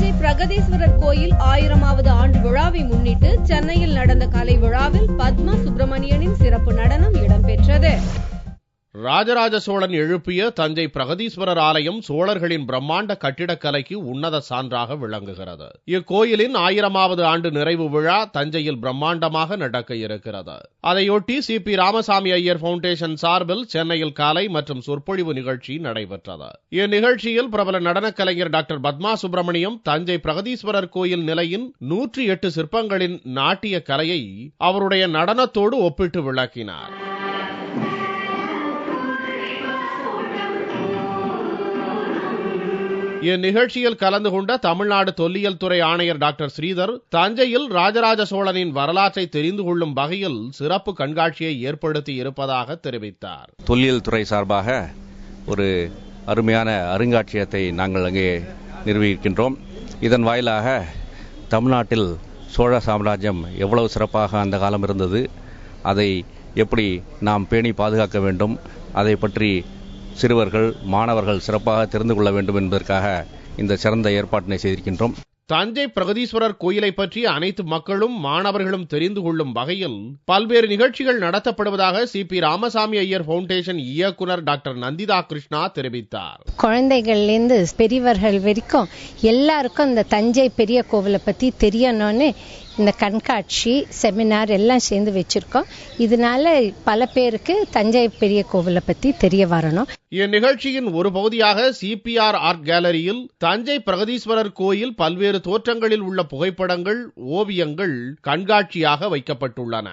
தஞ்சை பிரகதீஸ்வரர் கோயில் 1000வது ஆண்டு விழாவை முன்னிட்டு சென்னையில் நடந்த கலை விழாவில் பத்மா சுப்பிரமணியனின் சிறப்பு நடனம் இடம்பெற்றது. ராஜராஜ சோழன் எழுப்பிய தஞ்சை பிரகதீஸ்வரர் ஆலயம் சோழர்களின் பிரம்மாண்ட கட்டிடக்கலைக்கு உன்னத சான்றாக விளங்குகிறது. இக்கோயிலின் 1000வது ஆண்டு நிறைவு விழா தஞ்சையில் பிரம்மாண்டமாக நடக்க இருக்கிறது. அதையொட்டி சிபி ராமசாமி ஐயர் பவுண்டேஷன் சார்பில் சென்னையில் கலை மற்றும் சொற்பொழிவு நிகழ்ச்சி நடைபெற்றது. இந்நிகழ்ச்சியில் பிரபல நடனக் கலைஞர் டாக்டர் பத்மா சுப்பிரமணியம் தஞ்சை பிரகதீஸ்வரர் கோயில் நிலையின் 108 சிற்பங்களின் நாட்டிய கலையை அவருடைய நடனத்தோடு ஒப்பிட்டு விளக்கினார். இந்நிகழ்ச்சியில் கலந்து கொண்ட தமிழ்நாடு தொல்லியல் துறை ஆணையர் டாக்டர் ஸ்ரீதர் தஞ்சையில் ராஜராஜ சோழனின் வரலாற்றை தெரிந்து கொள்ளும் வகையில் சிறப்பு கண்காட்சியை ஏற்படுத்தி இருப்பதாக தெரிவித்தார். தொல்லியல் துறை சார்பாக ஒரு அருமையான அருங்காட்சியகத்தை நாங்கள் அங்கே நிறுவியிருக்கின்றோம். இதன் வாயிலாக தமிழ்நாட்டில் சோழ சாம்ராஜ்யம் எவ்வளவு சிறப்பாக அந்த காலம் இருந்தது, அதை எப்படி நாம் பேணி பாதுகாக்க வேண்டும், அதை பற்றி சிறுவர்கள் மாணவர்கள் சிறப்பாக தெரிந்து கொள்ள வேண்டும் என்பதற்காக இந்த சிறந்த ஏற்பாட்டினை செய்திருக்கின்றோம். தஞ்சை பிரகதீஸ்வரர் கோயிலை பற்றி அனைத்து மக்களும் மாணவர்களும் தெரிந்து கொள்ளும் வகையில் பல்வேறு நிகழ்ச்சிகள் நடத்தப்படுவதாக சிபி ராமசாமி ஐயர் பவுண்டேஷன் இயக்குனர் டாக்டர் நந்திதா கிருஷ்ணா தெரிவித்தார். குழந்தைகள்லேருந்து பெரியவர்கள் வரைக்கும் எல்லாருக்கும் இந்த தஞ்சை பெரிய கோவிலை பற்றி தெரியணும்னு இந்த கண்காட்சி செமினார் எல்லாம் சேர்ந்து வச்சிருக்கோம். இதனால பல பேருக்கு தஞ்சை பெரிய கோவிலை பற்றி தெரிய வரணும். இந்நிகழ்ச்சியின் ஒரு பகுதியாக சிபிஆர் ஆர்ட் கேலரியில் தஞ்சை பிரகதீஸ்வரர் கோயில் பல்வேறு தோற்றங்களில் உள்ள புகைப்படங்கள், ஓவியங்கள் கண்காட்சியாக வைக்கப்பட்டுள்ளன.